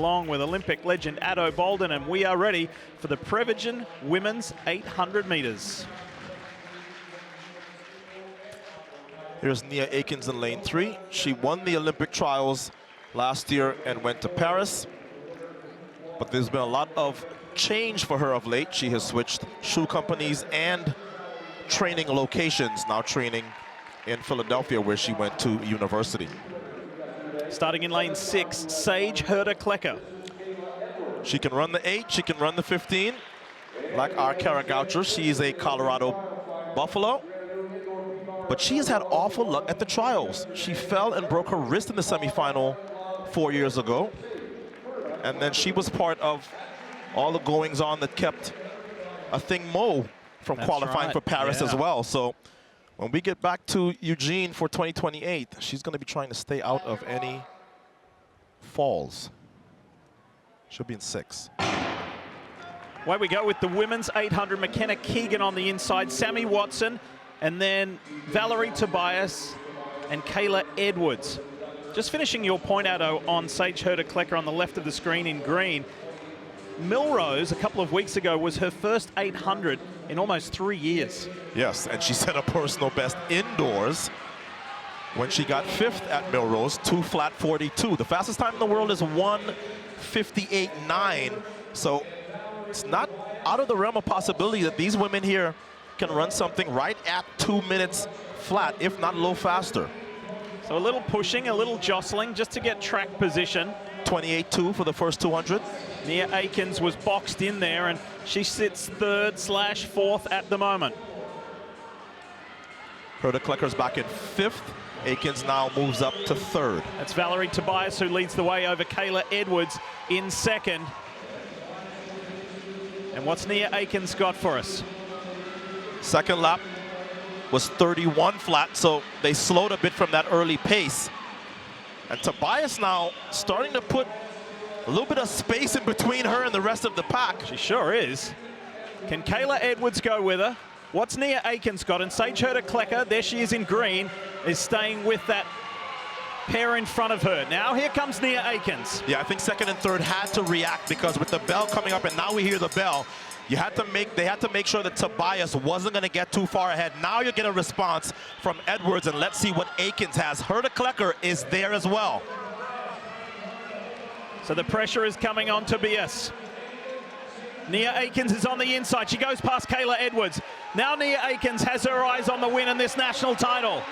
along with Olympic legend Addo Bolden, and we are ready for the Prevagen women's 800 meters. Here's Nia Akins in lane 3. She won the Olympic trials last year and went to Paris. But there's been a lot of change for her of late. She has switched shoe companies and training locations, now training in Philadelphia, where she went to university. Starting in lane 6, Sage Herder-Klecker. She can run the 8, she can run the 15. Like our Kara Goucher, she's a Colorado Buffalo. But she has had awful luck at the trials. She fell and broke her wrist in the semifinal 4 years ago. And then she was part of all the goings-on that kept a thing Mo from qualifying for Paris as well. So when we get back to Eugene for 2028, she's going to be trying to stay out of any falls. She'll be in 6. Away we go with the women's 800. McKenna Keegan on the inside, Sammy Watson, and then Valerie Tobias and Kayla Edwards. Just finishing your point, Addo, on Sage Herder-Klecker on the left of the screen in green. Milrose, a couple of weeks ago, was her first 800 in almost 3 years. Yes, and she set a personal best indoors when she got 5th at Milrose, 2 flat 42. The fastest time in the world is 1:58.9. So it's not out of the realm of possibility that these women here can run something right at 2 minutes flat, if not a little faster. So a little pushing, a little jostling, just to get track position. 28.2 for the first 200. Nia Akins was boxed in there, and she sits 3rd/4th at the moment. Herder-Klecker's back in 5th. Akins now moves up to 3rd. That's Valerie Tobias who leads the way over Kayla Edwards in 2nd. And what's Nia Akins got for us? Second lap was 31 flat, so they slowed a bit from that early pace. And Tobias now starting to put a little bit of space in between her and the rest of the pack. She sure is. Can Kayla Edwards go with her? What's Nia Akins got? And Sage Herder-Klecker, there she is in green, is staying with that pair in front of her. Now here comes Nia Akins. Yeah, I think 2nd and 3rd had to react, because with the bell coming up, and now we hear the bell, they had to make sure that Tobias wasn't going to get too far ahead. Now you get a response from Edwards, and let's see what Akins has. Herder-Klecker is there as well. So the pressure is coming on Tobias. Nia Akins is on the inside. She goes past Kayla Edwards. Now Nia Akins has her eyes on the win in this national title.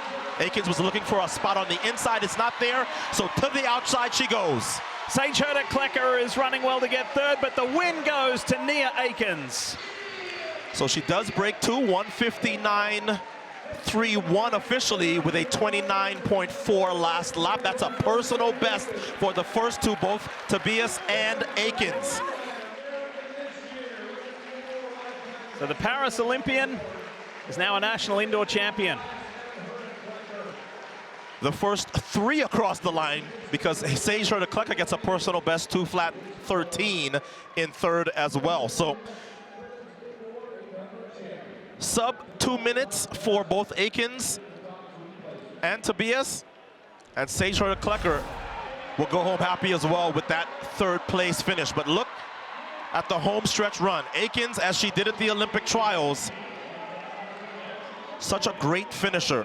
Akins was looking for a spot on the inside. It's not there, so to the outside she goes. Sage Herder-Klecker is running well to get 3rd, but the win goes to Nia Akins. So she does break 2, 1:59.31 officially, with a 29.4 last lap. That's a personal best for the first two, both Tobias and Akins. So the Paris Olympian is now a national indoor champion. The first 3 across the line, because Sage Herder-Klecker gets a personal best 2 flat 13 in 3rd as well. So sub 2 minutes for both Akins and Tobias, and Sage Herder-Klecker will go home happy as well with that 3rd place finish. But look at the home stretch run. Akins, as she did at the Olympic trials, such a great finisher.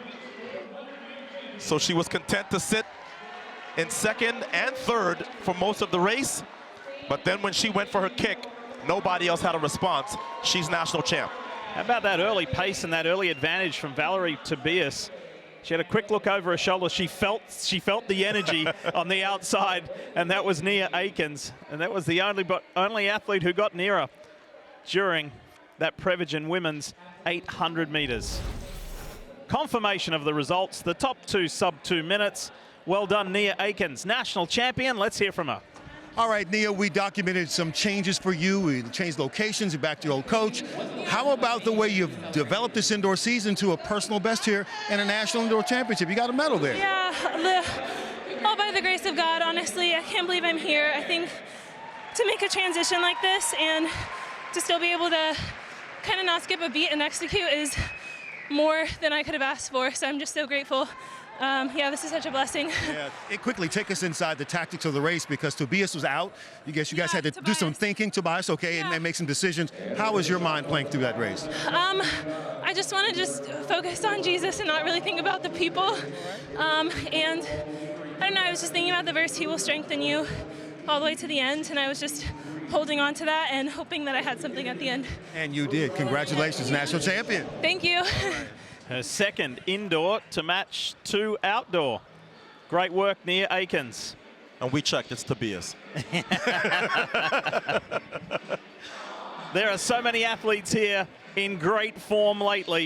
So she was content to sit in 2nd and 3rd for most of the race. But then when she went for her kick, nobody else had a response. She's national champ. How about that early pace and that early advantage from Valerie Tobias? She had a quick look over her shoulder. She felt the energy on the outside, and that was Nia Akins. And that was the only athlete who got near her during that Prevagen women's 800 meters. Confirmation of the results, the top 2 sub 2 minutes. Well done, Nia Akins, national champion. Let's hear from her. All right, Nia, we documented some changes for you. We changed locations, you're back to your old coach. How about the way you've developed this indoor season to a personal best here and a national indoor championship? You got a medal there. Yeah, all by the grace of God, honestly. I can't believe I'm here. I think to make a transition like this and to still be able to kind of not skip a beat and execute is more than I could have asked for. So I'm just so grateful yeah, this is such a blessing. Yeah, quickly take us inside the tactics of the race because Tobias was out. You guys had to do some thinking, Tobias, okay, and make some decisions. How was your mind playing through that race? I just want to focus on Jesus and not really think about the people. And I don't know, I was just thinking about the verse, He will strengthen you all the way to the end, and I was just holding on to that and hoping that I had something at the end. And you did. Congratulations, national champion. Thank you. Her second indoor to match 2 outdoor. Great work, Nia Akins. And we checked, it's Tobias. There are so many athletes here in great form lately.